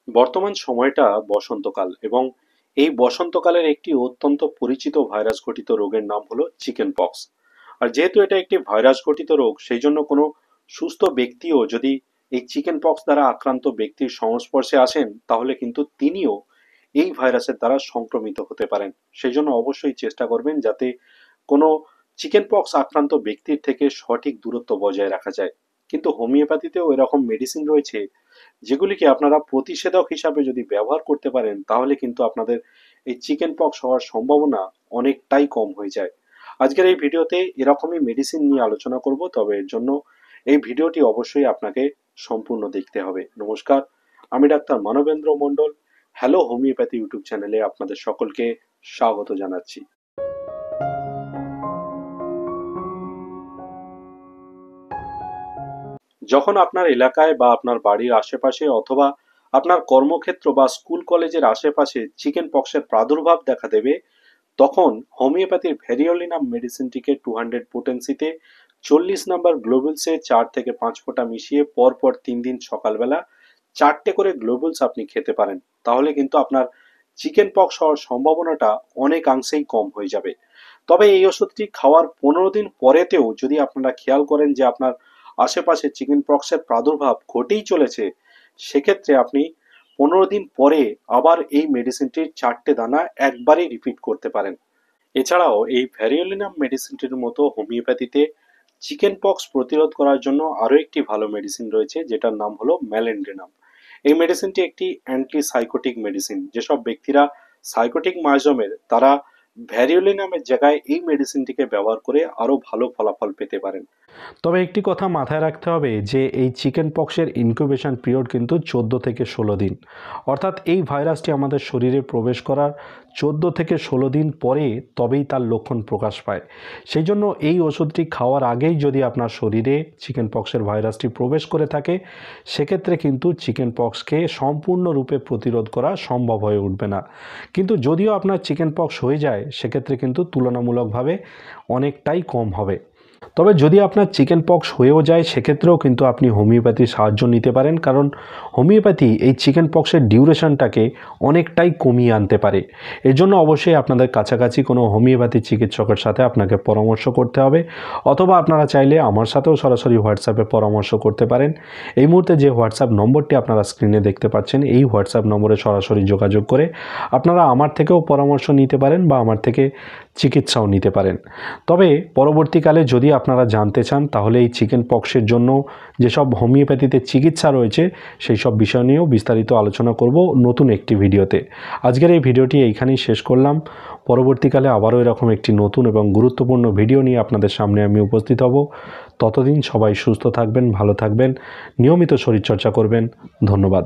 বর্তমান সময়টা বসন্তকাল এবং এই বসন্তকালের একটি অত্যন্ত পরিচিত ভাইরাস ঘটিত রোগের নাম হলো চিকেন পক্স। আর যেহেতু এটা একটি ভাইরাস ঘটিত রোগ, সেই জন্য কোনো সুস্থ ব্যক্তিও যদি এই চিকেন পক্স দ্বারা আক্রান্ত ব্যক্তির সংস্পর্শে আসেন, তাহলে কিন্তু তিনিও এই ভাইরাসের দ্বারা সংক্রমিত হতে পারেন। সেই জন্য অবশ্যই চেষ্টা করবেন যাতে কোনো চিকেন পক্স আক্রান্ত ব্যক্তির থেকে সঠিক দূরত্ব বজায় রাখা যায়। কিন্তু হোমিওপ্যাথিতেও এরকম মেডিসিন রয়েছে যেগুলিকে আপনারা প্রতিষেধক হিসাবে যদি ব্যবহার করতে পারেন, তাহলে কিন্তু আপনাদের এই চিকেন পক্স হওয়ার সম্ভাবনা অনেকটাই কম হয়ে যায়। আজকের এই ভিডিওতে এরকমই মেডিসিন নিয়ে আলোচনা করব, তবে এর জন্য এই ভিডিওটি অবশ্যই আপনাকে সম্পূর্ণ দেখতে হবে। নমস্কার, আমি ডাক্তার মানবেন্দ্র মণ্ডল। হ্যালো হোমিওপ্যাথি ইউটিউব চ্যানেলে আপনাদের সকলকে স্বাগত জানাচ্ছি। যখন আপনার এলাকায় বা আপনার বাড়ির আশেপাশে অথবা আপনার কর্মক্ষেত্র বা স্কুল কলেজের আশেপাশে চিকেন পক্সের প্রাদুর্ভাব দেখা দেবে, তখন হোমিওপ্যাথির ভ্যারিওলিনাম মেডিসিনটিকে 200 পোটেন্সিতে 40 নম্বর গ্লোবুলসে 4 থেকে 5 ফোঁটা মিশিয়ে পরপর 3 দিন সকালবেলা 4টে করে গ্লোবুলস আপনি খেতে পারেন। তাহলে কিন্তু আপনার চিকেন পক্স হওয়ার সম্ভাবনাটা অনেকাংশেই কম হয়ে যাবে। তবে এই ওষুধটি খাওয়ার 15 দিন পরেতেও যদি আপনারা খেয়াল করেন যে আপনার আশেপাশে চিকেন পক্সের প্রাদুর্ভাব ঘটেই চলেছে, সেক্ষেত্রে আপনি 15 দিন পরে আবার এই মেডিসিনটির 4টে দানা একবারই রিপিট করতে পারেন। এছাড়াও এই ভ্যারিওলিনাম মেডিসিনটির মতো হোমিওপ্যাথিতে চিকেন পক্স প্রতিরোধ করার জন্য আরও একটি ভালো মেডিসিন রয়েছে, যেটার নাম হলো ম্যালেন্ড্রিনাম। এই মেডিসিনটি একটি অ্যান্টি সাইকোটিক মেডিসিন। যেসব ব্যক্তিরা সাইকোটিক মাইজমের, তারা ভ্যারিওলিনামের জায়গায় এই মেডিসিনটিকে ব্যবহার করে আরও ভালো ফলাফল পেতে পারেন। তবে একটি কথা মাথায় রাখতে হবে যে এই চিকেন পক্সের ইনকিউবেশন পিরিয়ড কিন্তু 14 থেকে 16 দিন, অর্থাৎ এই ভাইরাসটি আমাদের শরীরে প্রবেশ করার 14 থেকে 16 দিন পরে তবেই তার লক্ষণ প্রকাশ পায়। সেই জন্য এই ওষুধটি খাওয়ার আগেই যদি আপনার শরীরে চিকেন পক্সের ভাইরাসটি প্রবেশ করে থাকে, সেক্ষেত্রে কিন্তু চিকেন পক্সকে সম্পূর্ণরূপে প্রতিরোধ করা সম্ভব হয়ে উঠবে না। কিন্তু যদিও আপনার চিকেন পক্স হয়ে যায়, সেক্ষেত্রে কিন্তু তুলনামূলকভাবে অনেকটাই কম হবে। তবে যদি আপনার চিকেন পক্স হয়েও যায়, সেক্ষেত্রেও কিন্তু আপনি হোমিওপ্যাথির সাহায্য নিতে পারেন, কারণ হোমিওপ্যাথি এই চিকেন পক্সের ডিউরেশনটাকে অনেকটাই কমিয়ে আনতে পারে। এর জন্য অবশ্যই আপনাদের কাছাকাছি কোনো হোমিওপ্যাথি চিকিৎসকের সাথে আপনাকে পরামর্শ করতে হবে, অথবা আপনারা চাইলে আমার সাথেও সরাসরি হোয়াটসঅ্যাপে পরামর্শ করতে পারেন। এই মুহূর্তে যে হোয়াটসঅ্যাপ নম্বরটি আপনারা স্ক্রিনে দেখতে পাচ্ছেন, এই হোয়াটসঅ্যাপ নম্বরে সরাসরি যোগাযোগ করে আপনারা আমার থেকেও পরামর্শ নিতে পারেন বা আমার থেকে চিকিৎসাও নিতে পারেন। তবে পরবর্তীকালে যদি আপনারা জানতে চান, তাহলে এই চিকেন পক্সের জন্য যেসব হোমিওপ্যাথিতে চিকিৎসা রয়েছে, সেই সব বিষয় নিয়েও বিস্তারিত আলোচনা করব নতুন একটি ভিডিওতে। আজকের এই ভিডিওটি এইখানেই শেষ করলাম। পরবর্তীকালে আবারও এরকম একটি নতুন এবং গুরুত্বপূর্ণ ভিডিও নিয়ে আপনাদের সামনে আমি উপস্থিত হব। ততদিন সবাই সুস্থ থাকবেন, ভালো থাকবেন, নিয়মিত শরীরচর্চা করবেন। ধন্যবাদ।